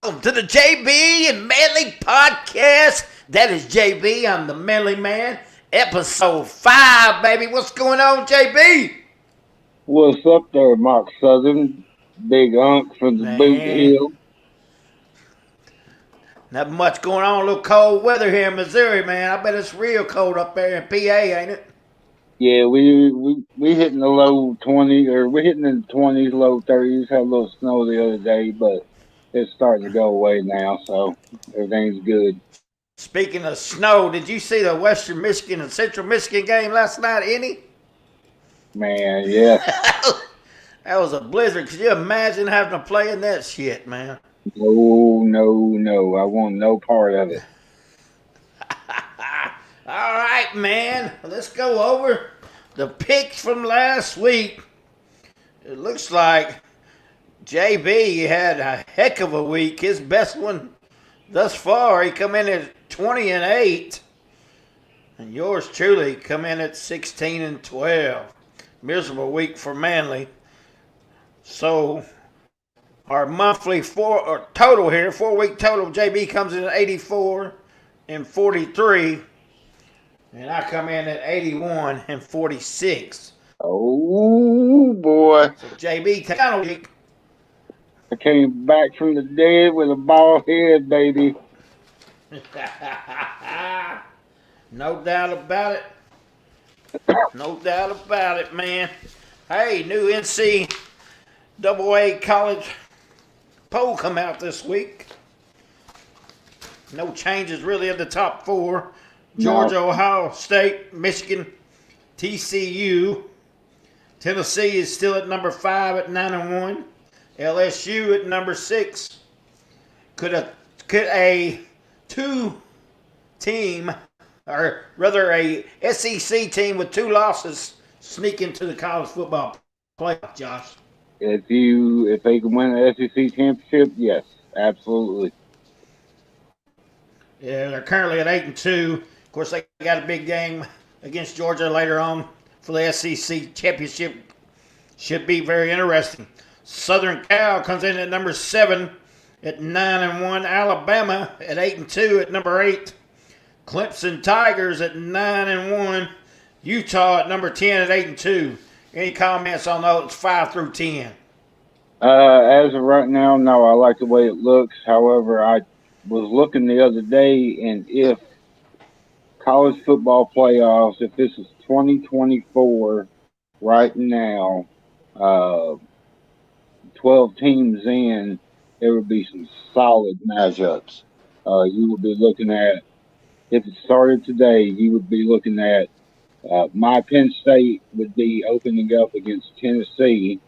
Welcome to the JB and Manley podcast. That is JB. I'm the Manley Man. Episode 5, baby. What's going on, JB? What's up there, Mark Southern? Big Unk from the Boot Man, Hill. not much going on. A little cold weather here in Missouri, man. I bet it's real cold up there in PA, ain't it? Yeah, we hitting the low 20, or we're hitting in the 20s, low 30s. Had a little snow the other day, but it's starting to go away now, so everything's good. Speaking of snow, did you see the Western Michigan and Central Michigan game last night, any? Man, yeah. That was a blizzard. Could you imagine having to play in that shit, man? No. I want no part of it. All right, man. Let's go over the picks from last week. It looks like JB had a heck of a week. His best one thus far. He come in at 20-8, and yours truly come in at 16-12. Miserable week for Manley. So our monthly total here, 4-week total, JB comes in at 84-43. And I come in at 81-46. Oh, boy. So JB kind of weak. I came back from the dead with a bald head, baby. No doubt about it. No doubt about it, man. Hey, new NCAA college poll come out this week. No changes really in the top 4. Georgia, No. Ohio State, Michigan, TCU. Tennessee is still at number 5 at 9-1. LSU at number 6. Could a 2-team, or rather a SEC team with 2 losses, sneak into the college football playoff, Josh? If they can win the SEC championship, yes, absolutely. Yeah, they're currently at 8-2. Of course, they got a big game against Georgia later on for the SEC championship. Should be very interesting. Southern Cal comes in at number 7 at 9-1. Alabama at 8-2 at number 8. Clemson Tigers at 9-1. Utah at number 10 at 8-2. Any comments on those 5 through 10? As of right now, no, I like the way it looks. However, I was looking the other day, and if college football playoffs, if this is 2024 right now, 12 teams in, there would be some solid matchups. You would be looking at, if it started today, you would be looking at my Penn State would be opening up against Tennessee,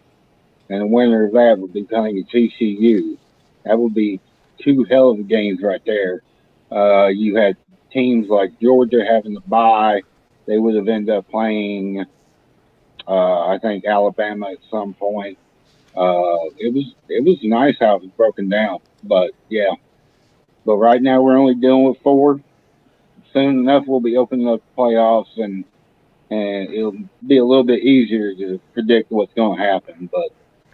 and the winner of that would be playing at TCU. That would be 2 hell of games right there. You had teams like Georgia having the bye. They would have ended up playing, I think, Alabama at some point. It was nice how it was broken down, but yeah. But right now we're only dealing with 4. Soon enough we'll be opening up the playoffs, and it'll be a little bit easier to predict what's going to happen. But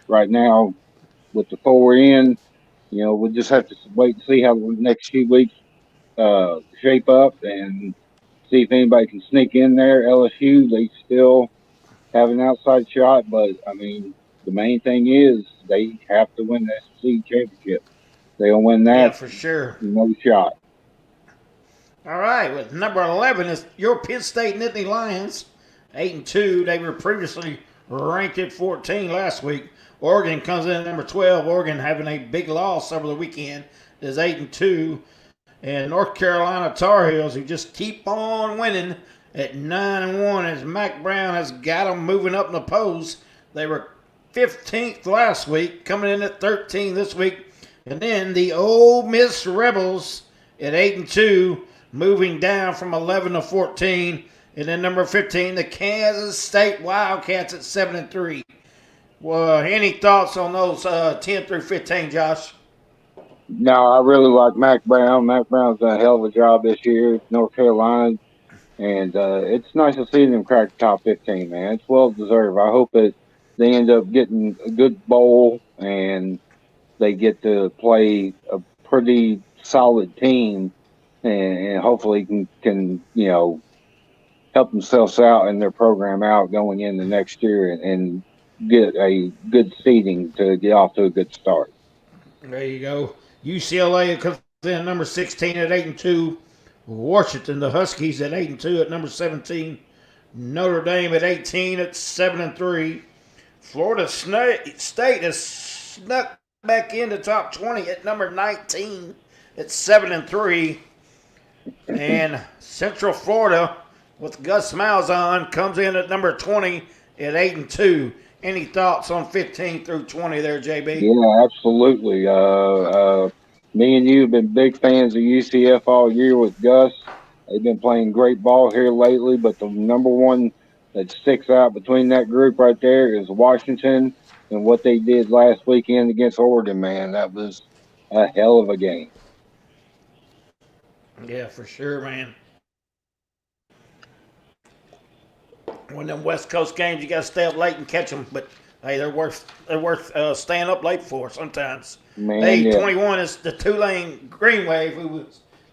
right now, with the 4 in, we'll just have to wait and see how the next few weeks shape up and see if anybody can sneak in there. LSU, they still have an outside shot, but I mean, the main thing is they have to win the SEC championship. They don't win that, Yeah, for sure. No shot. All right, with number 11 is your Penn State Nittany Lions, 8-2. They were previously ranked at 14 last week. Oregon comes in at number 12. Oregon having a big loss over the weekend is 8-2. And North Carolina Tar Heels, who just keep on winning at 9-1, as Mac Brown has got them moving up in the polls. They were 15th last week, coming in at 13 this week. And then the Ole Miss Rebels at 8-2, moving down from 11 to 14. And then number 15, the Kansas State Wildcats at 7-3. Well, any thoughts on those 10 through 15, Josh? No, I really like Mac Brown. Mac Brown's done a hell of a job this year at North Carolina. And it's nice to see them crack the top 15, man. It's well deserved. I hope that they end up getting a good bowl and they get to play a pretty solid team, and hopefully can help themselves out and their program out going into next year and get a good seeding to get off to a good start. There you go. UCLA comes in number 16 at 8-2. Washington, the Huskies at 8-2 at number 17. Notre Dame at 18 at 7-3. Florida State has snuck back in the top 20 at number 19 at 7-3. And Central Florida, with Gus Malzahn, comes in at number 20 at 8-2. Any thoughts on 15 through 20 there, JB? Yeah, absolutely. Me and you have been big fans of UCF all year with Gus. They've been playing great ball here lately, but the number one that sticks out between that group right there is Washington and what they did last weekend against Oregon, man. That was a hell of a game. Yeah, for sure, man. One of them West Coast games, you got to stay up late and catch them. But hey, they're worth staying up late for sometimes. Man, Hey, yeah. 21 is the Tulane Green Wave,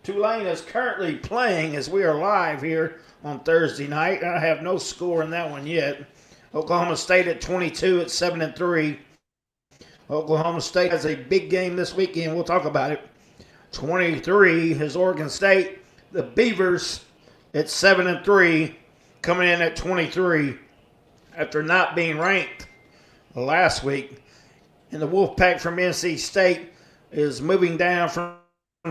Tulane is currently playing as we are live here on Thursday night. I have no score in that one yet. Oklahoma State at 22 at 7-3. Oklahoma State has a big game this weekend. We'll talk about it. 23 is Oregon State. The Beavers at 7-3, coming in at 23 after not being ranked last week. And the Wolfpack from NC State is moving down from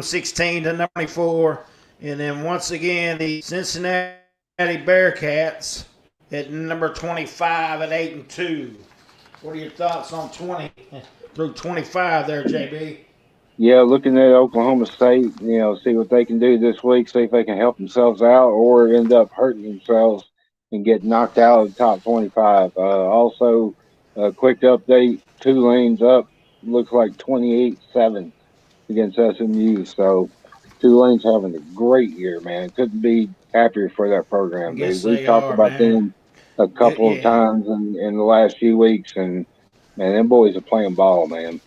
16 to number 24. And then once again, the Cincinnati Bearcats at number 25 at 8-2. What are your thoughts on 20 through 25 there, JB? Yeah, looking at Oklahoma State, see what they can do this week, see if they can help themselves out or end up hurting themselves and get knocked out of the top 25. Also, a quick update, Tulane's up, looks like 28-7 against SMU. So Tulane's having a great year, man. Couldn't be happier for that program. Yes, We they talked are, about man. them a couple of Yeah, times in the last few weeks, and, man, them boys are playing ball, man.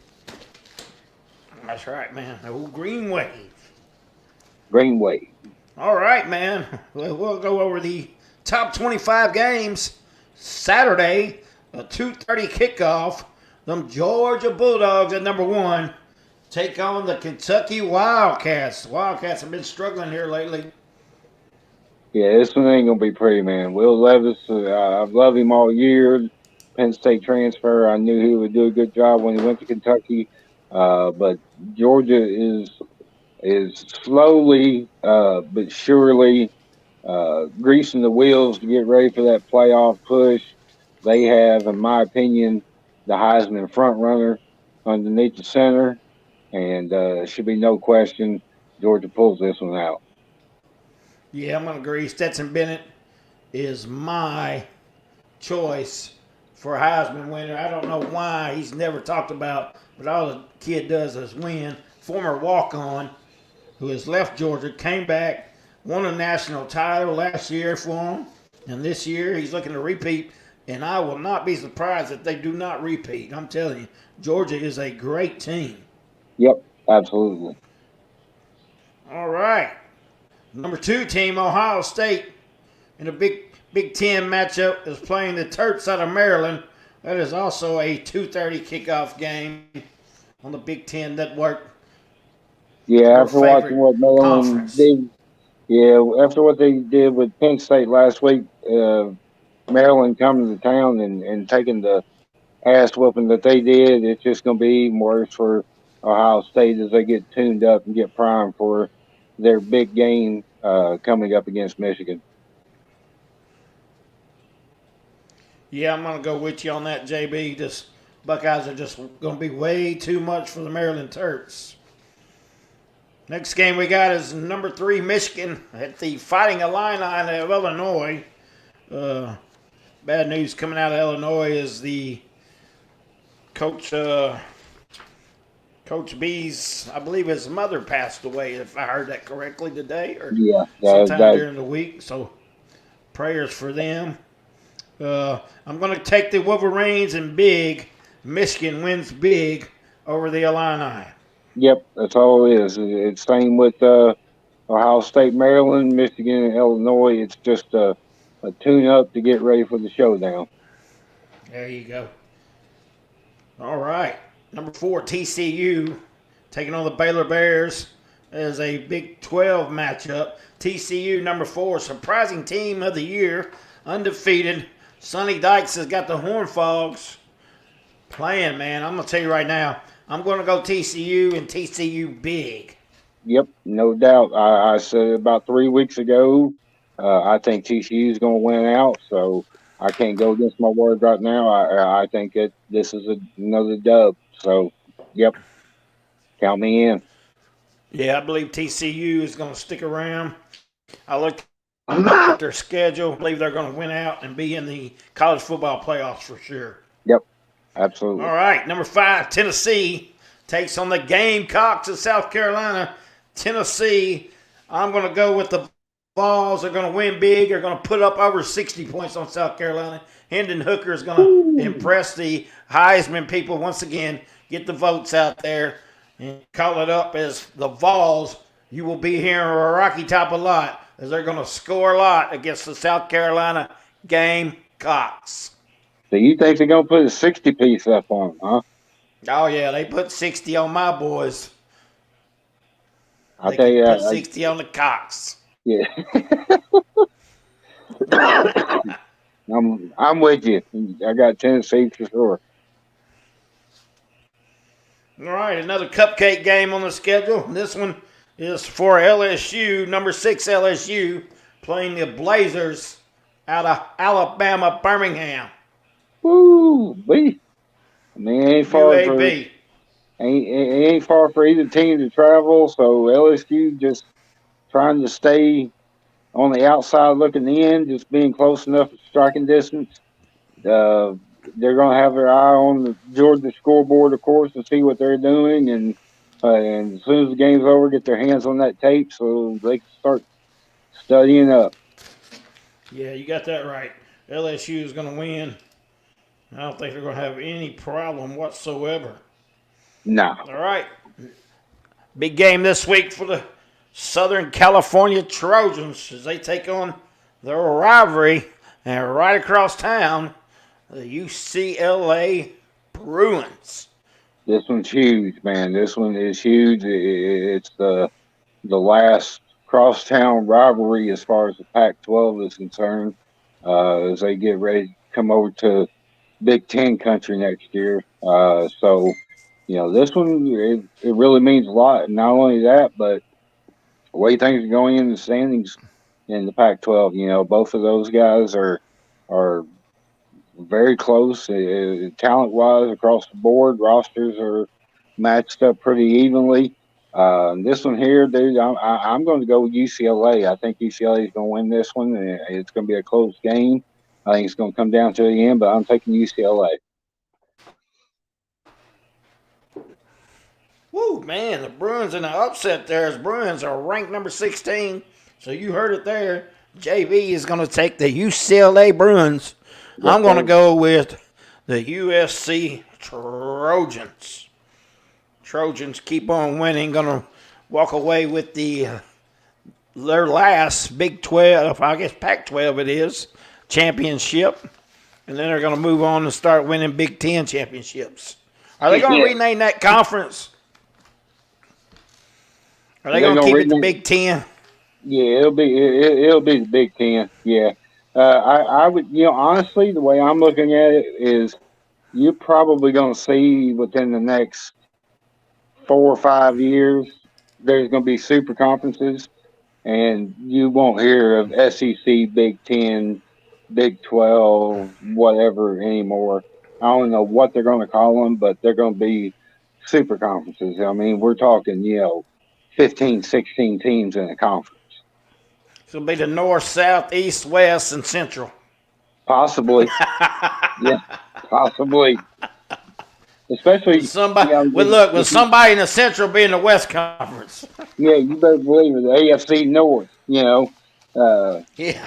that's right, man. The old Green Wave. Greenway. All right, man. We'll go over the top 25 games. Saturday, a 2:30 kickoff. Them Georgia Bulldogs at number 1 take on the Kentucky Wildcats. Wildcats have been struggling here lately. Yeah, this one ain't gonna be pretty, man. Will Levis, I've loved him all year. Penn State transfer. I knew he would do a good job when he went to Kentucky. But Georgia is slowly but surely greasing the wheels to get ready for that playoff push. They have, in my opinion, the Heisman front runner underneath the center, and should be no question Georgia pulls this one out. Yeah, I'm going to agree. Stetson Bennett is my choice for Heisman winner. I don't know why he's never talked about, but all the kid does is win. Former walk-on who has left Georgia, came back, won a national title last year for him, and this year he's looking to repeat. And I will not be surprised if they do not repeat. I'm telling you, Georgia is a great team. Yep, absolutely. All right. Number 2 team, Ohio State, in a Big Ten matchup, is playing the Terps out of Maryland. That is also a 2:30 kickoff game on the Big Ten Network. Yeah, Your after watching favorite what Maryland conference. did, yeah, after what they did with Penn State last week, Maryland coming to town and taking the ass whooping that they did, it's just going to be even worse for Ohio State as they get tuned up and get primed for their big game coming up against Michigan. Yeah, I'm going to go with you on that, JB. Just Buckeyes are just going to be way too much for the Maryland Terps. Next game we got is number 3 Michigan at the Fighting Illini of Illinois. Bad news coming out of Illinois is the Coach B's, I believe his mother passed away, if I heard that correctly today or Yeah, sometime during the week. So prayers for them. I'm going to take the Wolverines and big. Michigan wins big over the Illini. Yep, that's all it is. It's same with Ohio State, Maryland, Michigan, and Illinois. It's just a tune up to get ready for the showdown. There you go. All right. Number 4, TCU taking on the Baylor Bears as a Big 12 matchup. TCU, number 4, surprising team of the year, undefeated. Sonny Dykes has got the Horned Frogs playing, man. I'm going to tell you right now, I'm going to go TCU and TCU big. Yep, no doubt. I said about 3 weeks ago, I think TCU is going to win out. So I can't go against my word right now. I think this is another dub. So, yep, count me in. Yeah, I believe TCU is going to stick around. I looked at their schedule. I believe they're going to win out and be in the college football playoffs for sure. Yep, All absolutely. right, number 5, Tennessee takes on the Gamecocks of South Carolina. Tennessee, I'm going to go with the Vols. They're going to win big. They're going to put up over 60 points on South Carolina. Hendon Hooker is going to Woo! impress the Heisman people once again. Get the votes out there and call it up as the Vols. You will be hearing a Rocky Top a lot as they're going to score a lot against the South Carolina Gamecocks. So you think they're going to put a 60 piece up on them, huh? Oh, yeah, they put 60 on my boys. I'll They tell can you, put 60 on the Cox. yeah. I'm with you. I got Tennessee for sure. All right, another cupcake game on the schedule. This one is for LSU, number 6 LSU, playing the Blazers out of Alabama, Birmingham, Woo! I mean, UAB. it ain't far for either team to travel. So LSU just trying to stay on the outside looking in, just being close enough for striking distance. Uh, they're going to have their eye on the Georgia scoreboard, of course, to see what they're doing, and as soon as the game's over, get their hands on that tape so they can start studying up. Yeah, you got that right. LSU is going to win. I don't think they're going to have any problem whatsoever. Nah, All right, big game this week for the Southern California Trojans as they take on their rivalry and right across town, the UCLA Bruins. this one's huge, man. This one is huge. It's the last crosstown rivalry as far as the Pac-12 is concerned. As they get ready to come over to Big Ten country next year. So this one it really means a lot. Not only that, but the way things are going in the standings in the Pac-12. Both of those guys are very close, talent-wise across the board. Rosters are matched up pretty evenly. This one here, dude, I'm going to go with UCLA. I think UCLA is going to win this one. And it's going to be a close game. I think it's going to come down to the end, but I'm taking UCLA. Woo, man, the Bruins in the upset there. As Bruins are ranked number 16. So you heard it there. JV is going to take the UCLA Bruins. Yes, I'm going to sir. go with the USC Trojans. Trojans keep on winning. Going to walk away with their last Big 12, I guess Pac-12 it is, championship. And then they're going to move on and start winning Big 10 championships. Are they going to Yeah, rename that conference? Are they they're going to going to keep it the rename. Big 10? Yeah, it'll be the Big Ten. Yeah, I would honestly the way I'm looking at it is you're probably going to see within the next 4 or 5 years there's going to be super conferences, and you won't hear of SEC, Big Ten, Big 12, whatever anymore. I don't know what they're going to call them, but they're going to be super conferences. I mean, we're talking 15, 16 teams in a conference. So it'll be the North, South, East, West, and Central. Possibly. Yeah, possibly. With Especially, somebody, with look, with if you, somebody in the Central being the West Conference. yeah, you better believe it. The AFC North, Uh, Yeah.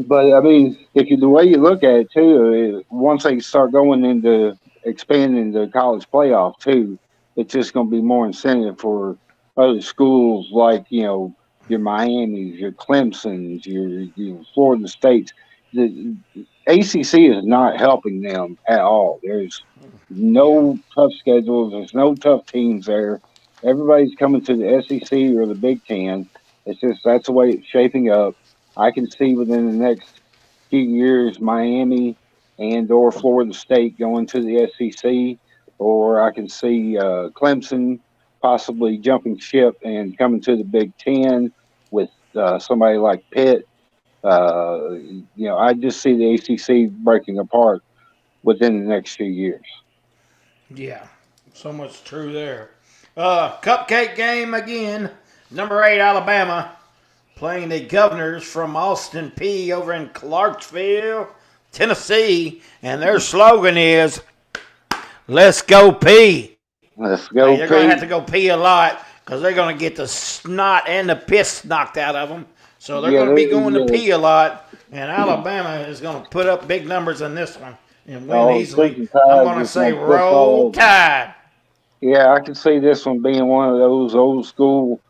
but I mean, the way you look at it too, once they start going into expanding the college playoff too, it's just going to be more incentive for other schools like your Miami's, your Clemson's, your Florida States. The ACC is not helping them at all. There's Yeah. no tough schedules. There's no tough teams there. Everybody's coming to the SEC or the Big Ten. It's just that's the way it's shaping up. I can see within the next few years Miami and or Florida State going to the SEC, or I can see Clemson possibly jumping ship and coming to the Big Ten with somebody like Pitt. I just see the ACC breaking apart within the next few years. Yeah. So much true there. Cupcake game again. Number 8, Alabama, playing the Governors from Austin P over in Clarksville, Tennessee. And their slogan is, "Let's go P." Let's Hey, go, they're going to have to Pete. go pee a lot because they're going to get the snot and the piss knocked out of them. So they're Yeah, going to they, be going to yeah. pee a lot. And Alabama is going to put up big numbers in this one and win Oh, easily. Crimson I'm Tide going to just say gonna piss all roll over them. tide. Yeah, I can see this one being one of those old school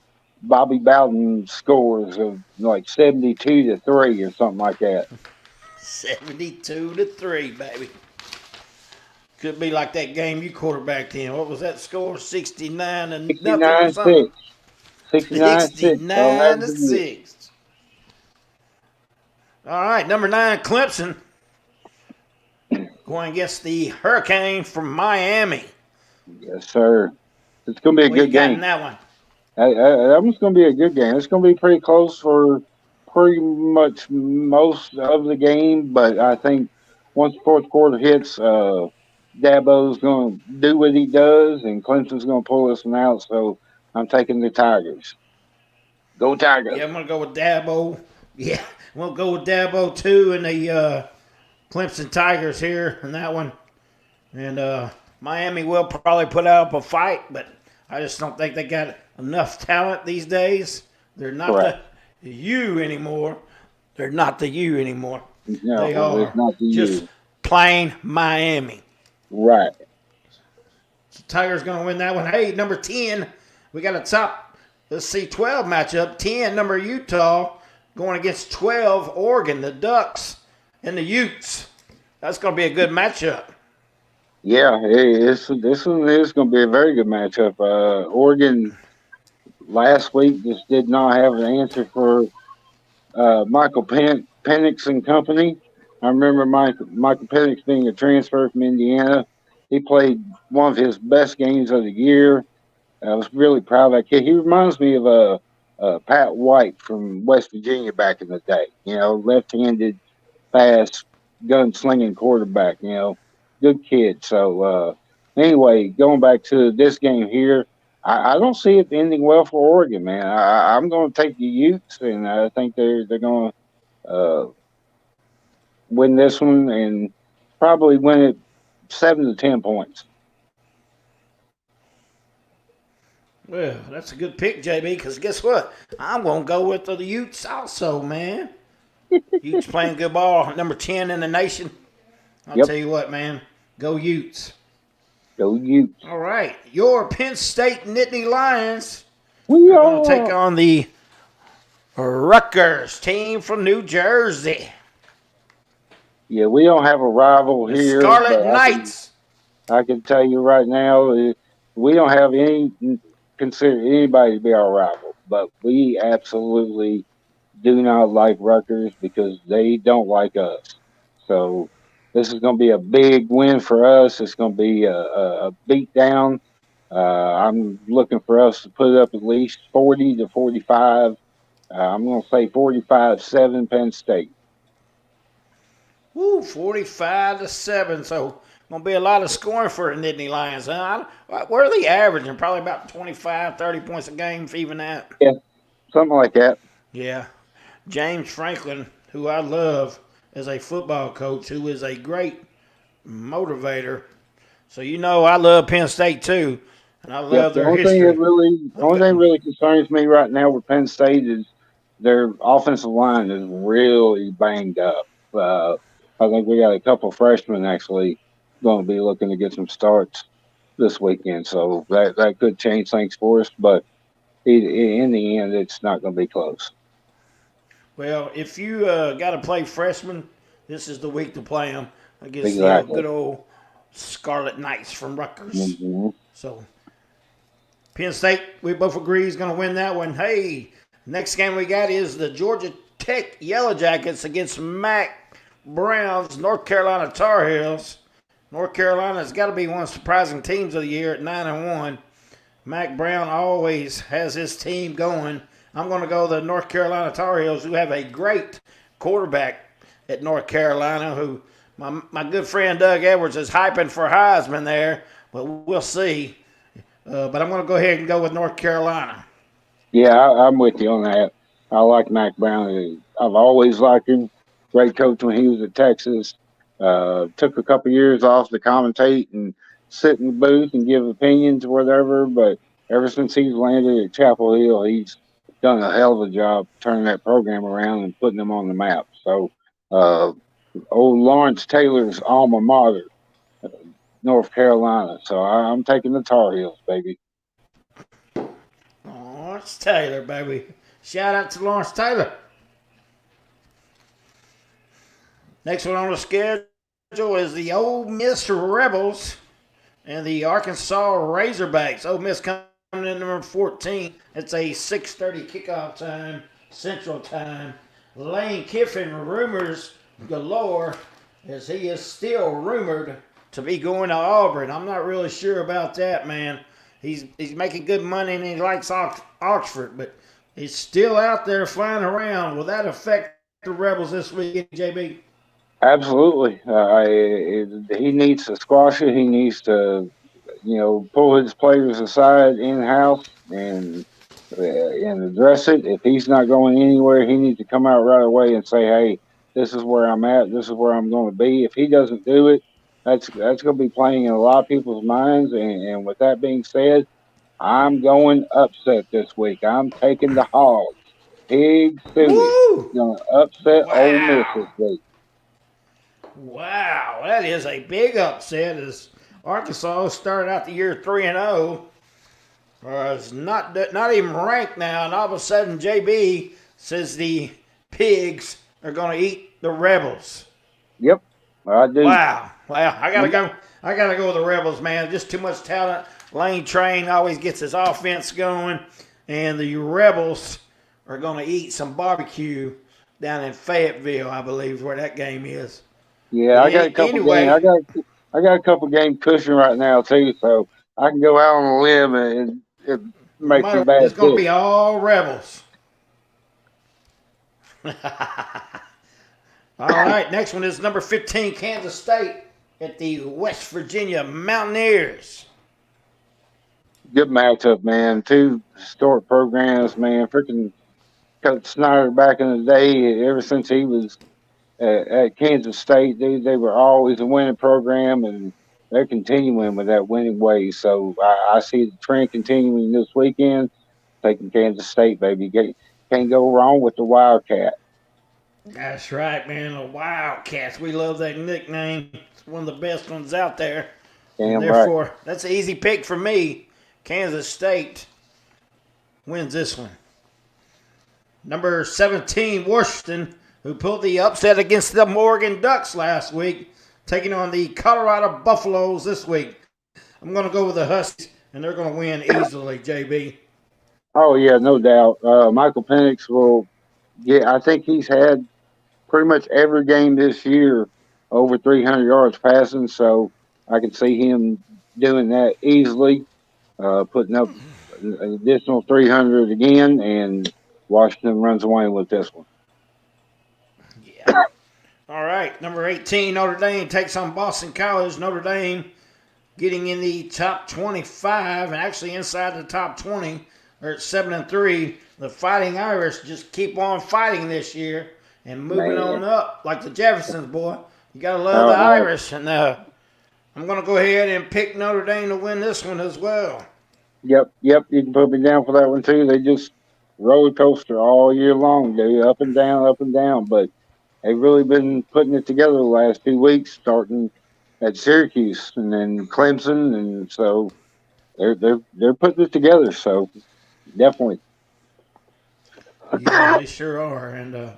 Bobby Bowden scores of like 72-3 or something like that. 72-3, baby. Could be like that game you quarterbacked in. What was that score? 69 to nothing or 69 something. 6. 69 6. I'll 69 never to forget. 6. All right, number 9, Clemson, going against the Hurricane from Miami. Yes, sir. It's going to be a What you good got in game. that one? That one's going to be a good game. It's going to be pretty close for pretty much most of the game, but I think once the fourth quarter hits, Dabo's going to do what he does, and Clemson's going to pull this one out. So I'm taking the Tigers. Go Tigers! Yeah, I'm gonna go with Dabo. Yeah, we'll go with Dabo too, and the Clemson Tigers here in that one. And Miami will probably put up a fight, but I just don't think they got enough talent these days. They're not Correct. the U anymore. They're not the U anymore. No, They it's are not the just you. plain Miami. Right. So Tigers going to win that one. Hey, number 10, we got a top, let's see, 12 matchup. 10, number Utah, going against 12, Oregon, the Ducks and the Utes. That's going to be a good matchup. Yeah, this one is going to be a very good matchup. Oregon last week just did not have an answer for Michael Penix and company. I remember Michael Penix being a transfer from Indiana. He played one of his best games of the year. I was really proud of that kid. He reminds me of Pat White from West Virginia back in the day. Left-handed, fast, gunslinging quarterback. Good kid. So anyway, going back to this game here, I don't see it ending well for Oregon, man. I'm going to take the Utes, and I think they're going to win this one and probably win it 7 to 10 points. Well, that's a good pick, JB, because guess what? I'm going to go with the Utes also, man. Utes playing good ball. Number 10 in the nation. I'll Yep, tell you what, man. Go Utes. go Utes. All right. Your Penn State Nittany Lions We are going to take are. on the Rutgers team from New Jersey. Yeah, we don't have a rival The here, but Scarlet Knights. I can tell you right now, we don't have any consider anybody to be our rival. But we absolutely do not like Rutgers because they don't like us. So this is going to be a big win for us. It's going to be a beat down. I'm looking for us to put up at least 40 to 45. I'm going to say 45-7 Penn State. Woo, 45-7. So going to be a lot of scoring for the Nittany Lions. Huh? Where are they averaging? Probably about 25, 30 points a game for even that. Yeah, something like that. Yeah. James Franklin, who I love as a football coach, who is a great motivator. So I love Penn State too, and I Yep. love their history. The only thing really concerns me right now with Penn State is their offensive line is really banged up. I think we got a couple freshmen actually going to be looking to get some starts. this weekend. So that could change things for us. But in the end, it's not going to be close. Well, if you got to play freshmen, this is the week to play them against the Exactly. good old Scarlet Knights from Rutgers. Hmm. So Penn State, we both agree is going to win that one. Hey, next game we got is the Georgia Tech Yellow Jackets against Mac Brown's North Carolina Tar Heels. North Carolina's got to be one of the surprising teams of the year at 9-1. Mac Brown always has his team going. I'm going to go the North Carolina Tar Heels, who have a great quarterback at North Carolina, who my good friend Doug Edwards is hyping for Heisman there, but we'll see. But I'm going to go ahead and go with North Carolina. Yeah, I'm with you on that. I like Mac Brown. I've always liked him. Great coach when he was at Texas. Took a couple years off to commentate and sit in the booth and give opinions or whatever. But ever since he's landed at Chapel Hill, he's done a hell of a job turning that program around and putting them on the map. So, uh, old Lawrence Taylor's alma mater, North Carolina. So I'm taking the Tar Heels, baby. Lawrence Taylor, baby. Shout out to Lawrence Taylor. Next one on the schedule is the Ole Miss Rebels and the Arkansas Razorbacks. Ole Miss coming in number 14. It's a 6:30 kickoff time, Central Time. Lane Kiffin rumors galore as he is still rumored to be going to Auburn. I'm not really sure about that, man. He's making good money and he likes Oxford, but he's still out there flying around. Will that affect the Rebels this weekend, JB? Absolutely. He needs to squash it. He needs to, pull his players aside in house and address it. If he's not going anywhere, he needs to come out right away and say, "Hey, this is where I'm at. This is where I'm going to be." If he doesn't do it, that's going to be playing in a lot of people's minds. And with that being said, I'm going upset this week. I'm taking the Hogs. Pig Suey Woo! going to upset Ole Miss this Wow. week. Wow, that is a big upset as Arkansas started out the year 3-0. It's not even ranked now, and all of a sudden JB says the pigs are going to eat the Rebels. Yep, I do. Wow. Well, I gotta go. I gotta go with the Rebels, man. Just too much talent. Lane Train always gets his offense going, and the Rebels are going to eat some barbecue down in Fayetteville, I believe, where that game is. Yeah, But I got a couple games. anyway, I got a couple game cushion right now too, so I can go out on a limb and no make matter some what, bad it's going to be picks. all Rebels. All right, next one is number 15, Kansas State at the West Virginia Mountaineers. Good matchup, man. Two historic programs, man. Freaking Coach Snyder back in the day. Ever since he was at Kansas State, they were always a winning program, and they're continuing with that winning way. So I see the trend continuing this weekend. Taking Kansas State, baby. Can't go wrong with the Wildcat. That's right, man. The Wildcats. We love that nickname. It's one of the best ones out there. And Damn right. therefore, that's an easy pick for me. Kansas State wins this one. Number 17, Washington, who pulled the upset against the Oregon Ducks last week, taking on the Colorado Buffaloes this week. I'm going to go with the Huskies, and they're going to win easily, JB. Oh yeah, no doubt. Michael Penix will. Yeah, I think he's had pretty much every game this year over 300 yards passing. So I can see him doing that easily, putting up an additional 300 again, and Washington runs away with this one. Yeah. All right, number 18, Notre Dame takes on Boston College. Notre Dame getting in the top 25 and actually inside the top 20. They're at 7-3. The Fighting Irish just keep on fighting this year and moving Man, on up like the Jeffersons, boy. You gotta love all the right. Irish, and I'm gonna go ahead and pick Notre Dame to win this one as well. Yep. You can put me down for that one too. They just roller coaster all year long, dude, up and down. But they've really been putting it together the last 2 weeks, starting at Syracuse, and then Clemson, and so they're putting it together. So definitely. Yeah, they sure are. And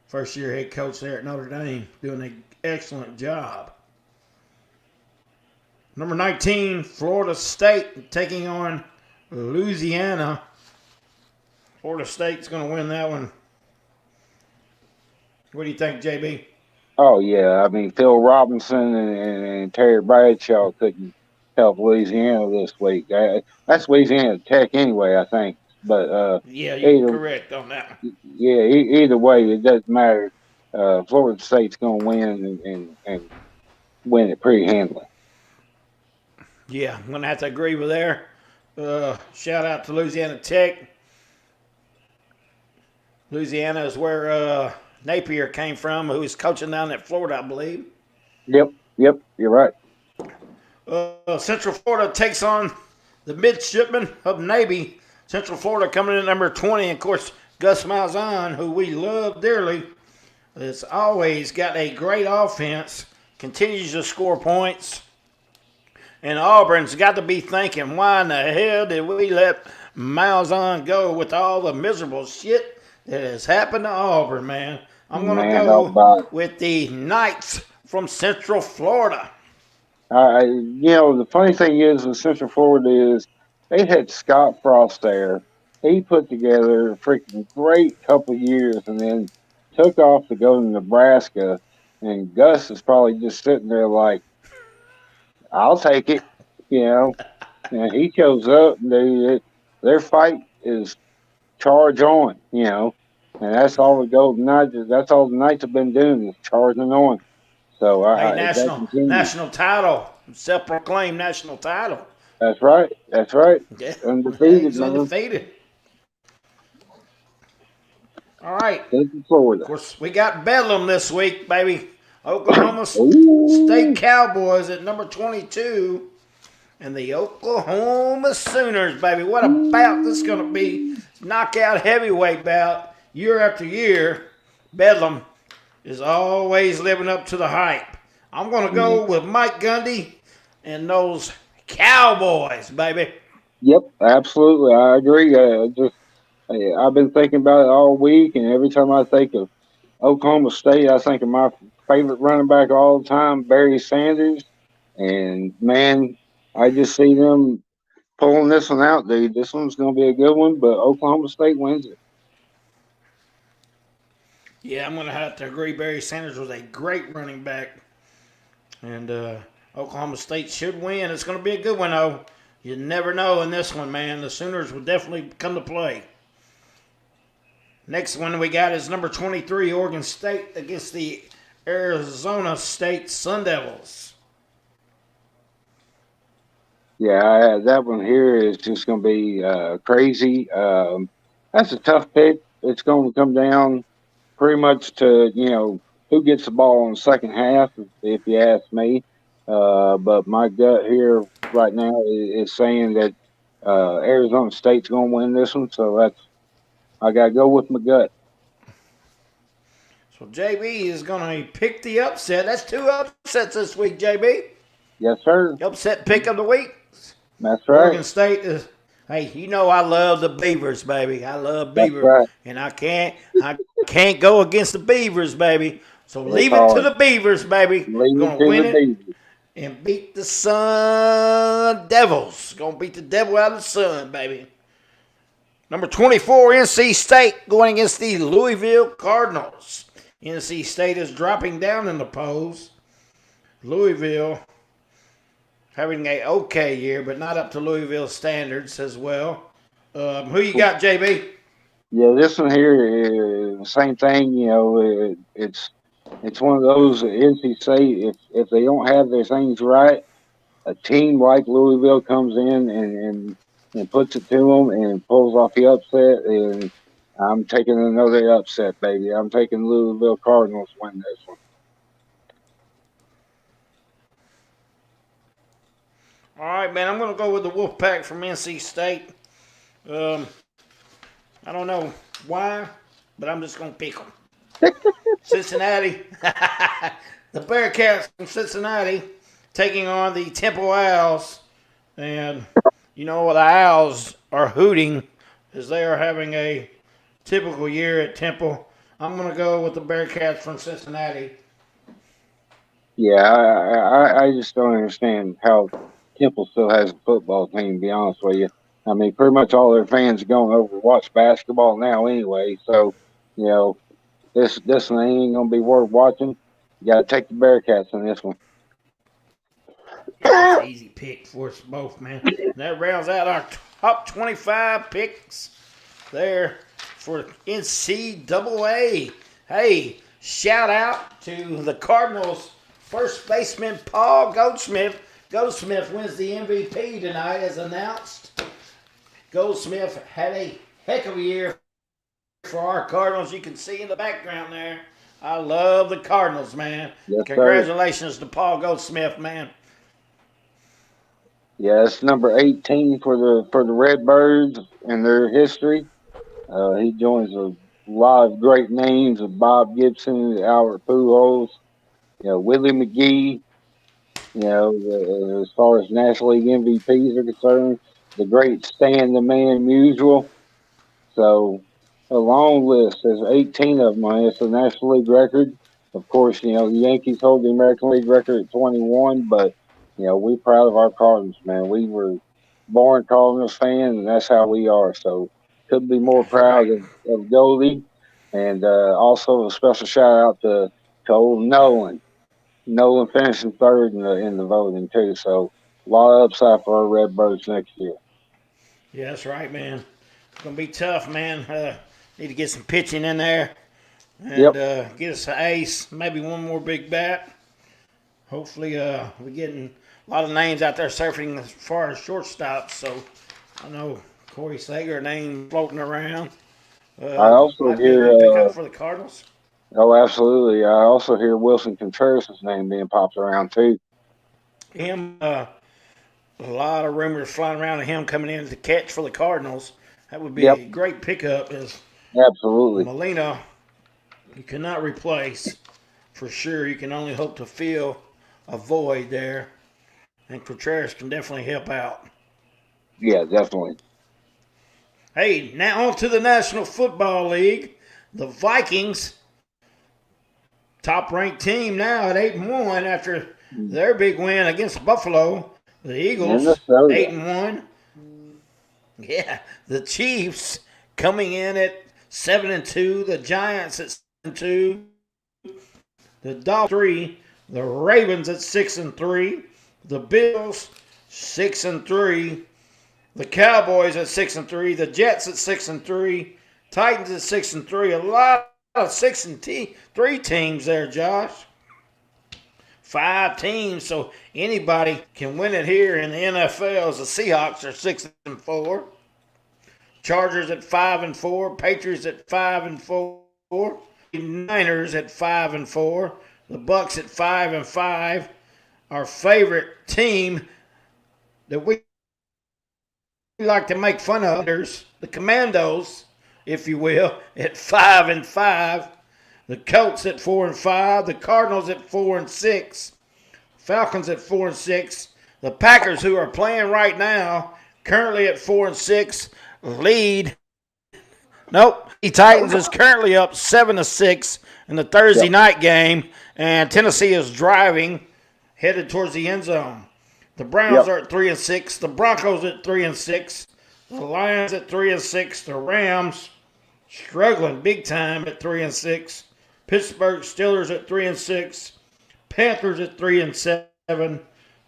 first year head coach there at Notre Dame doing an excellent job. Number 19, Florida State taking on Louisiana. Florida State's going to win that one. What do you think, JB? Oh yeah, I mean Phil Robinson and Terry Bradshaw couldn't help Louisiana this week. That's Louisiana Tech anyway, I think. But Yeah, you're either correct on that one. yeah, either way, it doesn't matter. Florida State's going to win and win it pretty handily. Yeah, I'm going to have to agree with there. Shout out to Louisiana Tech. Louisiana is where Napier came from, who is coaching down at Florida, I believe. Yep, you're right. Central Florida takes on the midshipmen of Navy. Central Florida coming in at number 20. Of course, Gus Malzahn, who we love dearly, has always got a great offense, continues to score points. And Auburn's got to be thinking, why in the hell did we let Malzahn go with all the miserable shit that has happened to Auburn, man? I'm going to Man, how go about it? with the Knights from Central Florida. The funny thing is with Central Florida is they had Scott Frost there. He put together a freaking great couple of years and then took off to go to Nebraska. And Gus is probably just sitting there like, I'll take it, you know. And he shows up and their fight is charge on, you know. And that's all the Golden Knights, that's all the Knights have been doing is charging on. So Hey, if that continues. national title, self-proclaimed national title. That's right. That's right. Yeah, Undefeated, he's man. undefeated. All right. Central Of Florida. course, we got Bedlam this week, baby. Oklahoma State Ooh. Cowboys at number 22. And the Oklahoma Sooners, baby. What a bout this is going to be. Knockout heavyweight bout year after year. Bedlam is always living up to the hype. I'm going to go with Mike Gundy and those Cowboys, baby. Yep, absolutely. I agree. I've been thinking about it all week, and every time I think of Oklahoma State, I think of my favorite running back of all the time, Barry Sanders. And man, I just see them pulling this one out, dude. This one's going to be a good one, but Oklahoma State wins it. Yeah, I'm going to have to agree. Barry Sanders was a great running back. And Oklahoma State should win. It's going to be a good one, though. You never know in this one, man. The Sooners will definitely come to play. Next one we got is number 23, Oregon State against the Arizona State Sun Devils. Yeah, that one here is just going to be crazy. That's a tough pick. It's going to come down pretty much to who gets the ball in the second half, if you ask me. But my gut here right now is saying that Arizona State's going to win this one. So I got to go with my gut. So JB is going to pick the upset. That's two upsets this week, JB. Yes, sir. Upset pick of the week. That's right. Oregon State is. Hey, you know I love the Beavers, baby. I love Beavers, right. And I can't go against the Beavers, baby. So It's leave hard. it to the Beavers, baby. Leave Gonna it to win the it Beavers. and beat the Sun Devils. Gonna beat the devil out of the sun, baby. Number 24, NC State going against the Louisville Cardinals. NC State is dropping down in the polls. Louisville having a okay year, but not up to Louisville standards as well. Who you got, JB? Yeah, this one here is same thing. It's one of those NC State. If they don't have their things right, a team like Louisville comes in and puts it to them and pulls off the upset. And I'm taking another upset, baby. I'm taking Louisville Cardinals to win this one. All right, man. I'm going to go with the Wolfpack from NC State. I don't know why, but I'm just going to pick them. Cincinnati. The Bearcats from Cincinnati taking on the Temple Owls. And, the Owls are hooting as they are having a typical year at Temple. I'm going to go with the Bearcats from Cincinnati. Yeah, I just don't understand how Temple still has a football team, to be honest with you. I mean, pretty much all their fans are going over to watch basketball now anyway. So, you know, this one ain't gonna be worth watching. You gotta take the Bearcats in this one. Yeah, that's an easy pick for us both, man. And that rounds out our top 25 picks there for NCAA. Hey, shout out to the Cardinals first baseman Paul Goldsmith. Goldsmith wins the MVP tonight as announced. Goldsmith had a heck of a year for our Cardinals. You can see in the background there. I love the Cardinals, man. Yes, sir. Congratulations to Paul Goldsmith, man. Yeah, it's number 18 for the Redbirds in their history. He joins a lot of great names of Bob Gibson, Albert Pujols, Willie McGee. As far as National League MVPs are concerned, the great Stan the Man Musial. So a long list. There's 18 of them. It's a National League record. Of course, the Yankees hold the American League record at 21, but we're proud of our Cardinals, man. We were born Cardinals fans, and that's how we are. So couldn't be more That's proud right. of Goldie, and also a special shout out to old Nolan. Nolan finishing third in the voting too. So a lot of upside for our Redbirds next year. Yeah, that's right, man. It's going to be tough, man. Need to get some pitching in there and Yep. get us an ace, maybe one more big bat. Hopefully, we're getting a lot of names out there surfing as far as shortstops. So I know Corey Sager name floating around. I also Might be a hear good pickup for the Cardinals. Oh, absolutely. I also hear Wilson Contreras' name being popped around too. Him, a lot of rumors flying around of him coming in to catch for the Cardinals. That would be Yep, a great pickup as absolutely. Molina you cannot replace for sure. You can only hope to fill a void there, and Contreras can definitely help out. Yeah, definitely. Hey, now on to the National Football League. The Vikings, top ranked team now at 8-1 after their big win against Buffalo. The Eagles, Minnesota. 8-1. Yeah, the Chiefs coming in at 7-2. The Giants at 7-2. The Dolphins 3. The Ravens at 6-3. The Bills 6-3. The Cowboys at 6-3. The Jets at 6-3. Titans at 6-3. A lot of 6-3 teams there, Josh. 5 teams, so anybody can win it here in the NFL. As the Seahawks are 6-4. Chargers at 5-4. Patriots at 5-4. Niners at 5-4. The Bucks at 5-5. Our favorite team that we like to make fun of, the Commandos, if you will, at 5-5. The Colts at 4-5. The Cardinals at 4-6. Falcons at 4-6. The Packers, who are playing right now, currently at 4-6, lead. Nope. The Titans is currently up 7-6 in the Thursday Yep. night game, and Tennessee is driving, headed towards the end zone. The Browns Yep. are at 3-6. The Broncos at 3-6. The Lions at 3-6. The Rams struggling big time at 3-6. Pittsburgh Steelers at 3-6. Panthers at 3-7.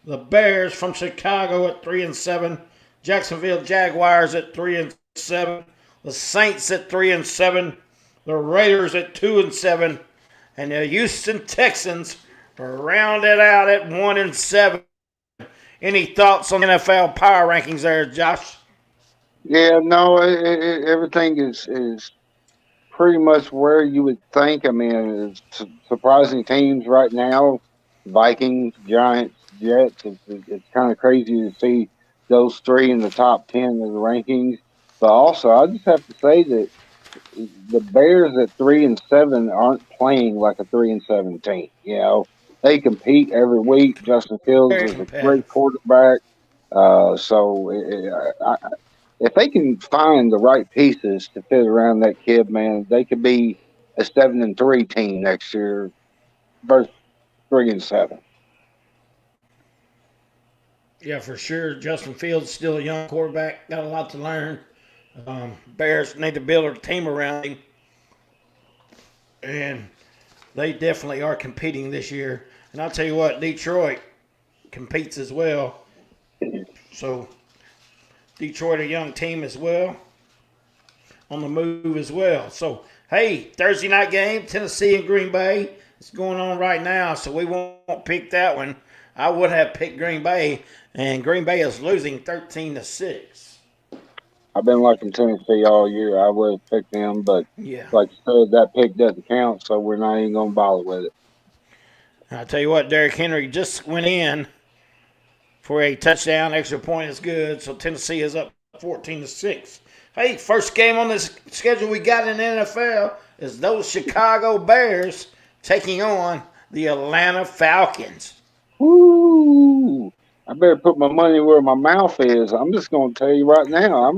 The Bears from Chicago at 3-7. Jacksonville Jaguars at 3-7. The Saints at 3-7. The Raiders at 2-7. And the Houston Texans are rounded out at 1-7. Any thoughts on NFL power rankings there, Josh? Yeah, no, everything is pretty much where you would think. I mean, it's surprising teams right now: Vikings, Giants, Jets. It's kind of crazy to see those three in the top 10 of the rankings. But also, I just have to say that the Bears at 3-7 aren't playing like a 3-7 team. they compete every week. Justin Fields Very is a great competitive. quarterback. If they can find the right pieces to fit around that kid, man, they could be a 7-3 team next year versus 3-7. Yeah, for sure. Justin Fields still a young quarterback, got a lot to learn. Bears need to build a team around him, and they definitely are competing this year. And I'll tell you what, Detroit competes as well. So Detroit, a young team as well, on the move as well. So hey, Thursday night game, Tennessee and Green Bay. It's going on right now, so we won't pick that one. I would have picked Green Bay, and Green Bay is losing 13-6. I've been liking Tennessee all year. I would have picked them, but Yeah. like I said, that pick doesn't count, so we're not even going to bother with it. I'll tell you what, Derrick Henry just went in for a touchdown. Extra point is good. So Tennessee is up 14-6. Hey, first game on this schedule we got in the NFL is those Chicago Bears taking on the Atlanta Falcons. Woo! I better put my money where my mouth is. I'm just going to tell you right now.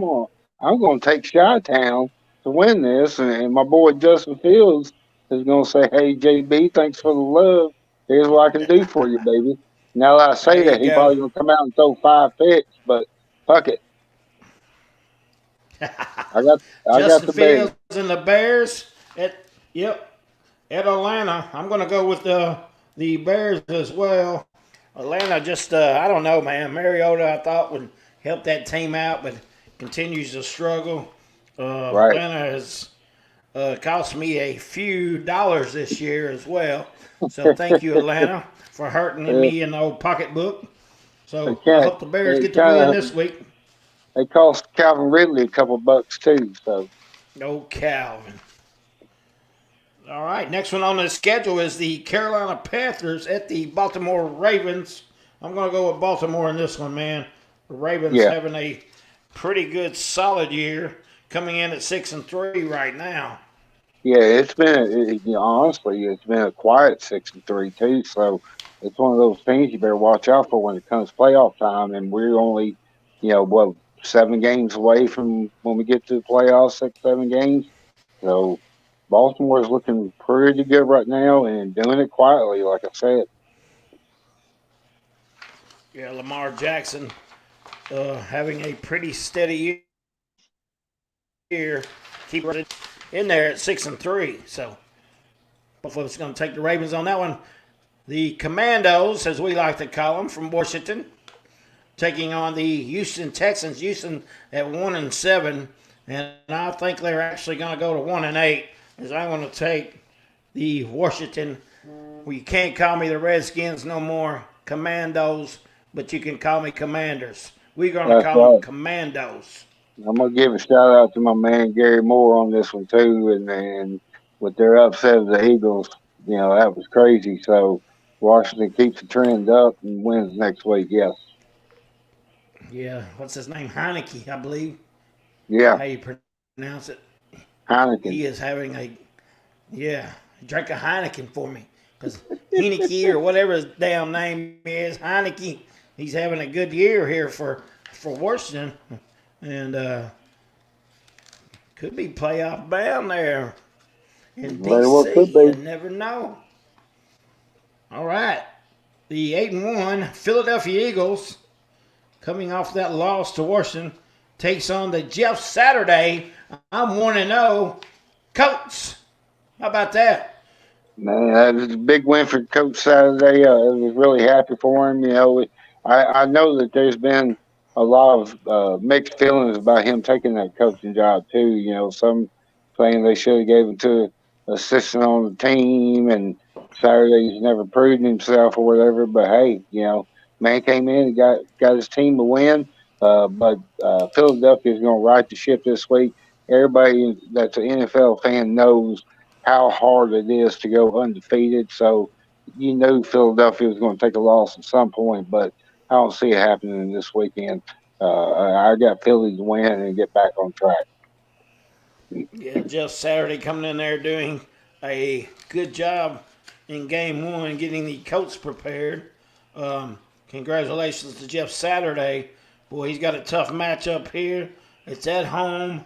I'm going to take Chi-Town to win this, and my boy Justin Fields is going to say, "Hey JB, thanks for the love. Here's what I can do for you, baby." Now that I say There you that, he go. probably going to come out and throw 5 picks, but fuck it. I got I got Justin the Bears. Fields and the Bears at yep at Atlanta. I'm going to go with the Bears as well. Atlanta just I don't know, man. Mariota I thought would help that team out, but continues to struggle. Right. Atlanta has cost me a few dollars this year as well. So thank you, Atlanta, for hurting It, me in the old pocketbook. it So I kind hope the Bears it get the kind win of this week. it cost Calvin Ridley a couple bucks too. So No Calvin. All right, next one on the schedule is the Carolina Panthers at the Baltimore Ravens. I'm going to go with Baltimore in this one, man. The Ravens yeah. having a pretty good, solid year, coming in at 6-3 right now. Yeah, it's been honestly, it's been a quiet 6-3 too. So it's one of those things you better watch out for when it comes playoff time. And we're only, what 7 games away from when we get to the playoffs, 6, 7 games. So Baltimore is looking pretty good right now and doing it quietly, like I said. Yeah, Lamar Jackson having a pretty steady year, keep it in there at 6-3. So hopefully it's going to take the Ravens on that one. The Commandos, as we like to call them, from Washington, taking on the Houston Texans. Houston at 1-7, and I think they're actually going to go to 1-8. As I'm going to take the Washington. Well, you can't call me the Redskins no more, Commandos, but you can call me Commanders. We're going to That's call them right. Commandos. I'm gonna give a shout out to my man Gary Moore on this one too, and with their upset of the Eagles, that was crazy. So Washington keeps the trend up and wins next week. Yes, Yeah, what's his name? Heineke, I believe. yeah, How you pronounce it? Heineken. He is having a yeah. Drink a Heineken for me, because Heineke or whatever his damn name is, Heineke. He's having a good year here for Washington, and could be playoff bound there in Very well DC. could You be. never know. All right, the 8-1 Philadelphia Eagles, coming off that loss to Washington, takes on the Jeff Saturday. I'm 1-0 Colts. How about that? Man, that was a big win for Coach Saturday. I was really happy for him. I know that there's been a lot of mixed feelings about him taking that coaching job too. Some saying they should have gave him to an assistant on the team, and Saturday's never proved himself or whatever. But hey, man came in and got his team a win. But Philadelphia is going to right the ship this week. Everybody that's an NFL fan knows how hard it is to go undefeated. So Philadelphia is going to take a loss at some point, but I don't see it happening this weekend. I got Philly to win and get back on track. Yeah, Jeff Saturday coming in there doing a good job in Game 1, getting the Colts prepared. Congratulations to Jeff Saturday. Boy, he's got a tough matchup here. It's at home.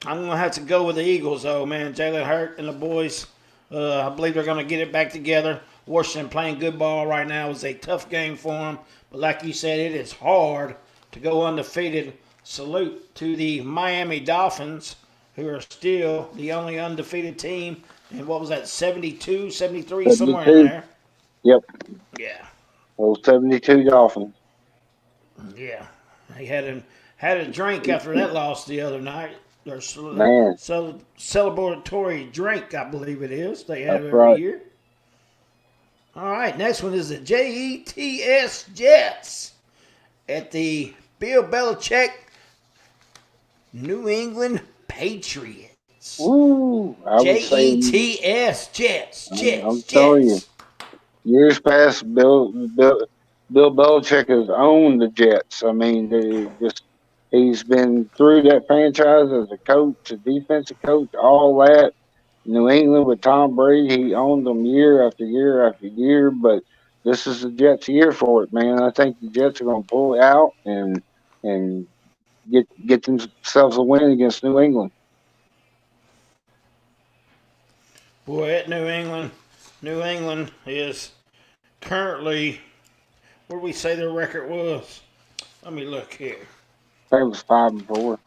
I'm going to have to go with the Eagles, though, man. Jalen Hurt and the boys, I believe they're going to get it back together. Washington playing good ball right now. It's a tough game for them. But like you said, it is hard to go undefeated. Salute to the Miami Dolphins, who are still the only undefeated team. And what was that, 72, 73, 72. somewhere in there? Yep. Yeah. Those 72 Dolphins. Yeah. They had a drink after that loss the other night. Their celebratory drink, I believe it is. They have every year. All right, next one is the Jets at the Bill Belichick New England Patriots. Woo! Jets. I'm telling you, years past, Bill Belichick has owned the Jets. I mean, he's been through that franchise as a coach, a defensive coach, all that. New England with Tom Brady, he owned them year after year after year. But this is the Jets' year for it, man. I think the Jets are going to pull it out and get themselves a win against New England. Boy, at New England is currently, what did we say their record was? Let me look here. I think it was 5-4.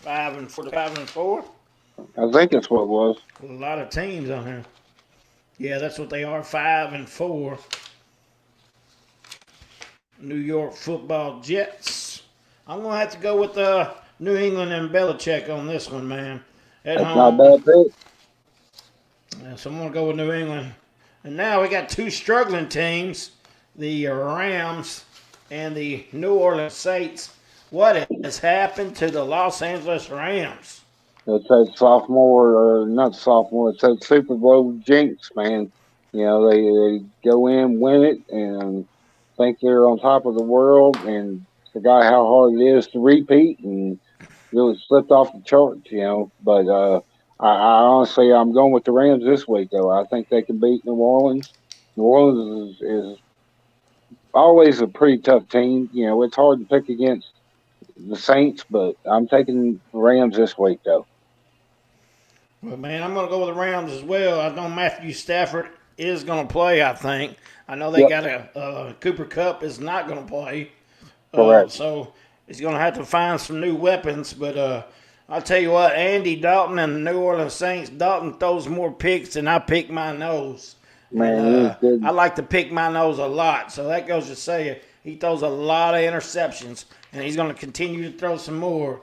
5-4. I think that's what it was. A lot of teams on here. Yeah, that's what they are. 5-4. New York Football Jets. I'm gonna have to go with New England and Belichick on this one, man. That's not a bad pick. Yeah, so I'm gonna go with New England. And now we got two struggling teams, the Rams and the New Orleans Saints. What has happened to the Los Angeles Rams? It's that not sophomore, it's that Super Bowl jinx, man. You know, they go in, win it, and think they're on top of the world and forgot how hard it is to repeat and really slipped off the charts, you know. But I honestly, I'm going with the Rams this week, though. I think they can beat New Orleans. New Orleans is always a pretty tough team. You know, it's hard to pick against the Saints, but I'm taking the Rams this week, though. Well, man, I'm going to go with the Rams as well. I know Matthew Stafford is going to play, I think. I know they got Cooper Kupp is not going to play. Correct. So he's going to have to find some new weapons. But I'll tell you what, Andy Dalton and the New Orleans Saints, Dalton throws more picks than I pick my nose. Man, I like to pick my nose a lot. So that goes to say he throws a lot of interceptions, and he's going to continue to throw some more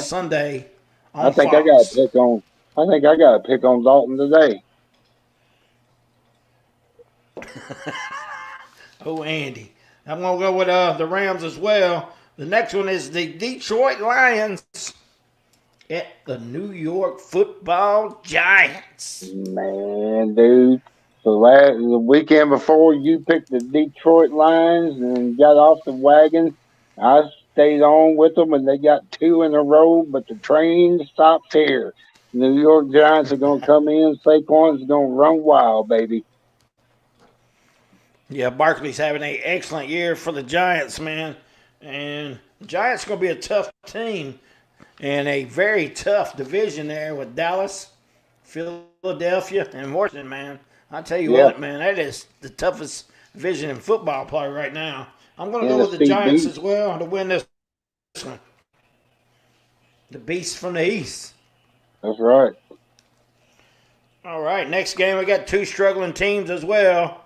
Sunday on Fox. I got to pick on Dalton today. Oh, Andy. I'm going to go with the Rams as well. The next one is the Detroit Lions at the New York Football Giants. Man, dude. The weekend before, you picked the Detroit Lions and got off the wagon. I stayed on with them, and they got 2 in a row, but the train stops here. New York Giants are going to come in. Saquon's going to run wild, baby. Yeah, Barkley's having an excellent year for the Giants, man. And the Giants are going to be a tough team and a very tough division there with Dallas, Philadelphia, and Washington, man. I tell you what, man, that is the toughest division in football play right now. I'm going to go with the Giants as well to win this one. The Beast from the East. That's right. All right, next game we got 2 struggling teams as well.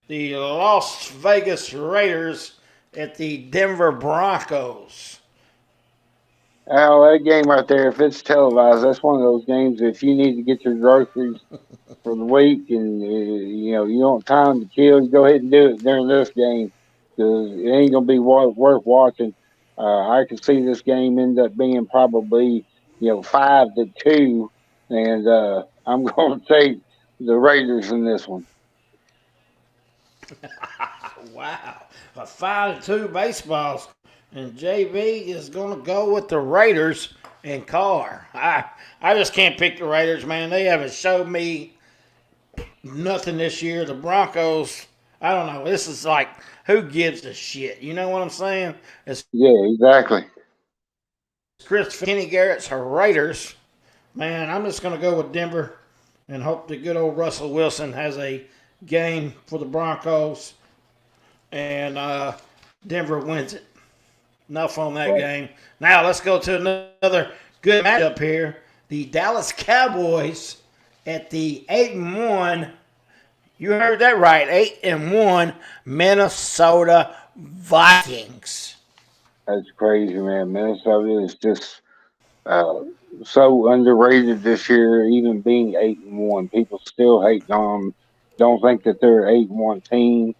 The Las Vegas Raiders at the Denver Broncos. Oh, that game right there, if it's televised, that's one of those games if you need to get your groceries for the week and, you don't time to kill, you go ahead and do it during this game because it ain't going to be worth watching. I can see this game end up being probably, 5-2, and I'm going to take the Raiders in this one. Wow. A 5-2 baseballs. And JB is going to go with the Raiders. and Carr. I just can't pick the Raiders, man. They haven't showed me nothing this year. The Broncos, I don't know. This is like, who gives a shit? You know what I'm saying? It's Yeah, exactly. Chris Kenny Garrett's Raiders. Man, I'm just going to go with Denver and hope that good old Russell Wilson has a game for the Broncos and Denver wins it. Enough on that game. Now let's go to another good matchup here. The Dallas Cowboys at the 8-1. You heard that right. 8-1 Minnesota Vikings. That's crazy, man. Minnesota is just uh, so underrated this year. Even being 8-1, people still hate on them. Don't think that they're an 8-1 team.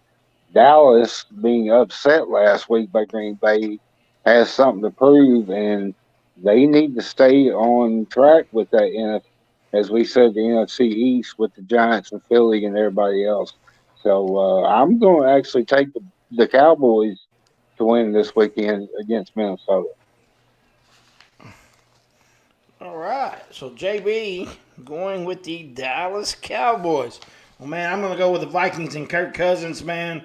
Dallas being upset last week by Green Bay has something to prove, and they need to stay on track with that as we said, the NFC East with the Giants and Philly and everybody else. So I'm going to actually take the Cowboys to win this weekend against Minnesota. All right. So JB going with the Dallas Cowboys. Well, man, I'm going to go with the Vikings and Kirk Cousins, man.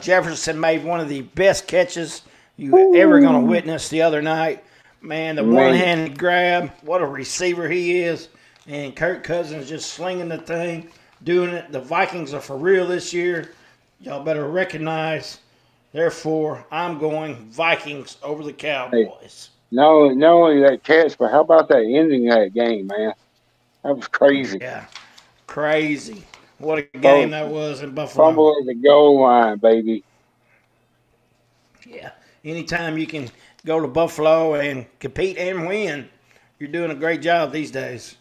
Jefferson made one of the best catches you ever going to witness the other night. Man, the one-handed grab, what a receiver he is. And Kirk Cousins just slinging the thing, doing it. The Vikings are for real this year. Y'all better recognize. Therefore, I'm going Vikings over the Cowboys. Not only that catch, but how about that ending of that game, man? That was crazy. Yeah, crazy. What a game that was in Buffalo. Fumble at the goal line, baby. Yeah. Anytime you can go to Buffalo and compete and win, you're doing a great job these days.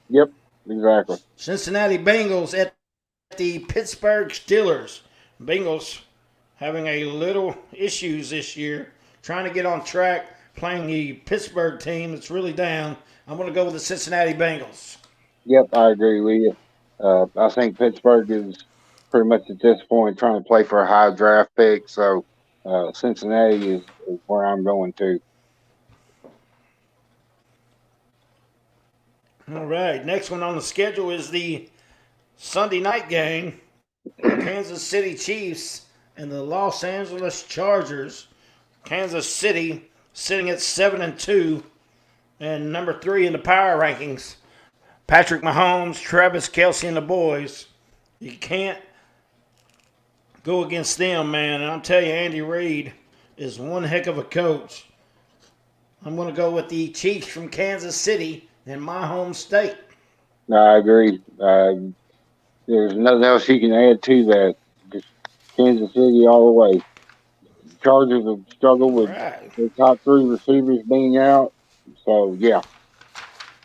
Yep, exactly. Cincinnati Bengals at the Pittsburgh Steelers. Bengals having a little issues this year, trying to get on track, playing the Pittsburgh team that's really down. I'm going to go with the Cincinnati Bengals. Yep, I agree with you. I think Pittsburgh is pretty much at this point trying to play for a high draft pick, so Cincinnati is where I'm going to. All right, next one on the schedule is the Sunday night game. Kansas City Chiefs and the Los Angeles Chargers. Kansas City sitting at 7-2 and number 3 in the power rankings. Patrick Mahomes, Travis Kelce, and the boys. You can't go against them, man. And I'll tell you, Andy Reid is one heck of a coach. I'm going to go with the Chiefs from Kansas City in my home state. I agree. There's nothing else you can add to that. Just Kansas City all the way. Chargers have struggled with their top 3 receivers being out. So, yeah,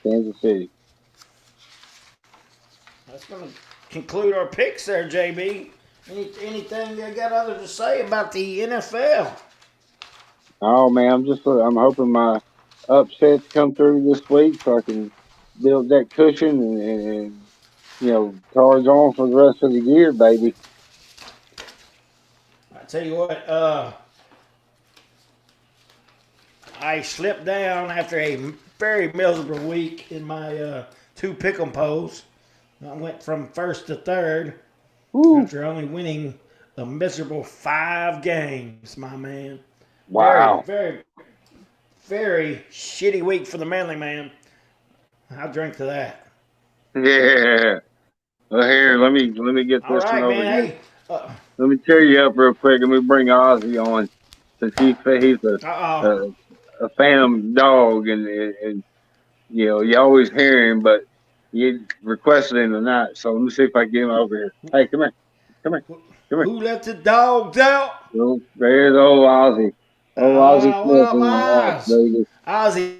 Kansas City. That's going to conclude our picks there, JB. Anything you got other to say about the NFL? Oh, man, I'm hoping my upsets come through this week so I can build that cushion and charge on for the rest of the year, baby. I tell you what, I slipped down after a very miserable week in my 2 pick'em polls. I went from first to third after only winning a miserable 5 games, my man. Wow. Very, very, very shitty week for the Manley man. I'll drink to that. Yeah. Well, here, let me get this one over man, here. Hey, let me cheer you up real quick. Let me bring Ozzy on since he's a phantom dog, and you always hear him, but you requested him tonight. So let me see if I can get him over here. Hey, come here. Who let the dogs out? Well, there's old Ozzy. Ozzy Smith in the house, baby. Ozzy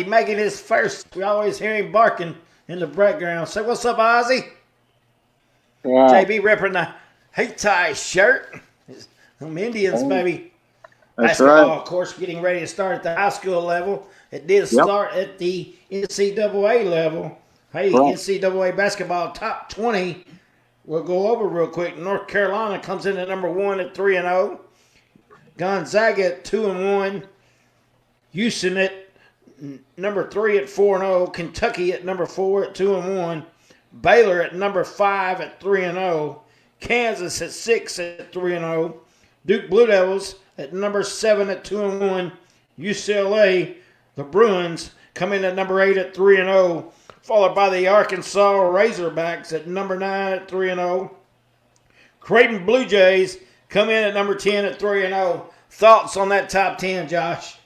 making his first. We always hear him barking in the background. Say, what's up, Ozzy? Yeah. JB repping the hate tie shirt. Them Indians, baby. That's Basketball, right. of course, getting ready to start at the high school level. It did start at the NCAA level. Hey, NCAA basketball top 20. We'll go over real quick. North Carolina comes in at number 1 at 3-0. Gonzaga at 2-1. Houston at number 3 at 4-0. Kentucky at number 4 at 2-1. Baylor at number 5 at 3-0. Kansas at 6 at 3-0. Duke Blue Devils at number 7 at 2-1. UCLA, the Bruins, come in at number 8 at 3-0, followed by the Arkansas Razorbacks at number 9 at 3-0. Creighton Blue Jays come in at number 10 at 3-0. Thoughts on that top 10, Josh?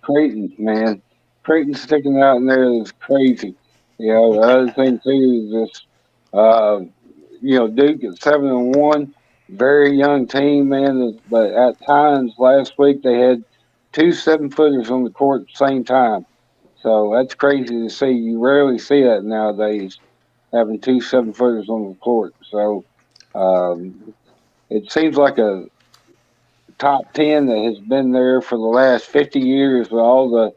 Creighton, man. Creighton sticking out in there is crazy. You know, the other thing too is this Duke at 7-1, very young team, man. But at times last week they had 2 7-footers on the court at the same time. So that's crazy to see. You rarely see that nowadays, having 2 7-footers on the court. So it seems like a top 10 that has been there for the last 50 years with all the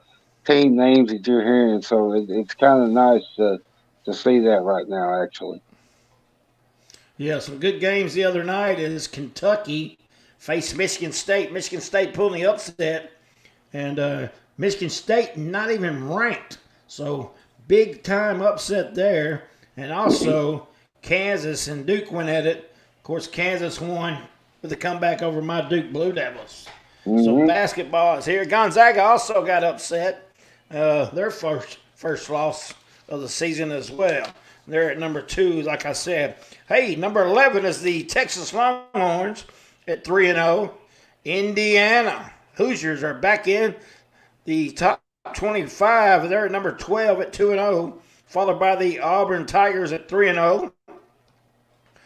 team names that you're hearing. So it's kind of nice to see that right now, actually. Yeah, some good games the other night is Kentucky faced Michigan State. Michigan State pulling the upset, and Michigan State not even ranked. So big time upset there. And also Kansas and Duke went at it. Of course, Kansas won with a comeback over my Duke Blue Devils. Mm-hmm. So basketball is here. Gonzaga also got upset. Their first loss of the season as well. They're at number 2, like I said. Hey, number 11 is the Texas Longhorns at 3-0. Indiana Hoosiers are back in the top 25. They're at number 12 at 2-0, followed by the Auburn Tigers at 3-0.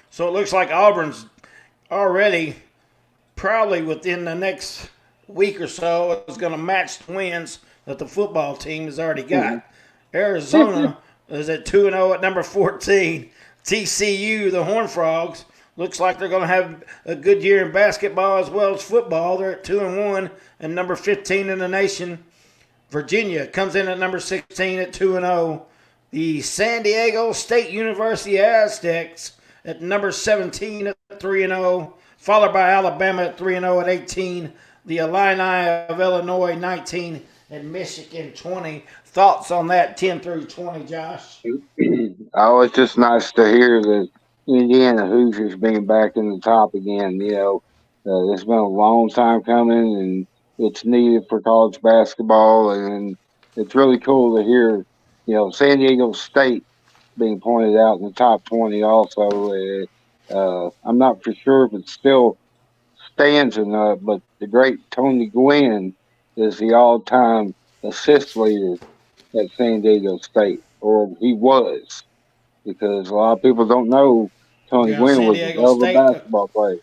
So it looks like Auburn's already probably within the next week or so is going to match the wins that the football team has already got. Arizona is at 2-0 at number 14. TCU, the Horned Frogs, looks like they're going to have a good year in basketball as well as football. They're at 2-1 and number 15 in the nation. Virginia comes in at number 16 at 2-0. The San Diego State University Aztecs at number 17 at 3-0, followed by Alabama at 3-0 at 18. The Illini of Illinois 19 and Michigan 20. Thoughts on that 10 through 20, Josh? Oh, it's just nice to hear that Indiana Hoosiers being back in the top again. It's been a long time coming, and it's needed for college basketball, and it's really cool to hear, San Diego State being pointed out in the top 20 also. I'm not for sure if it still stands or not, but the great Tony Gwynn is the all-time assist leader at San Diego State, or he was, because a lot of people don't know Tony Gwynn was a hell of a basketball player.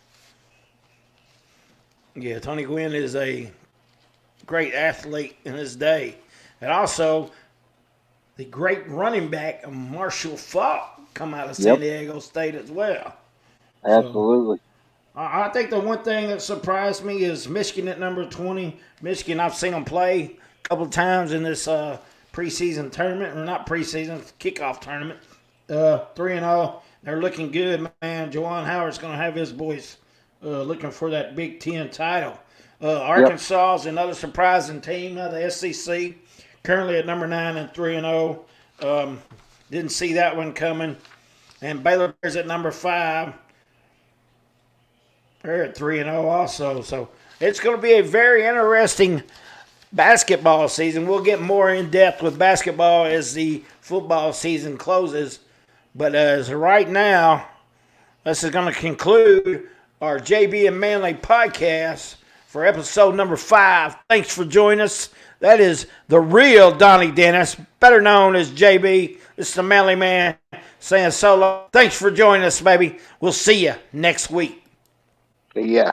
Yeah, Tony Gwynn is a great athlete in his day. And also, the great running back Marshall Faulk come out of San Diego State as well. Absolutely. So, I think the one thing that surprised me is Michigan at number 20. Michigan, I've seen them play a couple of times in this preseason tournament, or not preseason, kickoff tournament. 3-0. They're looking good, man. Juwan Howard's going to have his boys looking for that Big Ten title. Arkansas is another surprising team of the SEC, currently at number 9 and 3-0. Didn't see that one coming. And Baylor is at number 5. They're at 3-0 also. So it's going to be a very interesting basketball season. We'll get more in depth with basketball as the football season closes. But as of right now, this is going to conclude our JB and Manley podcast for episode number 5. Thanks for joining us. That is the real Donnie Dennis, better known as JB. This is the Manley Man saying so long. Thanks for joining us, baby. We'll see you next week. Yeah.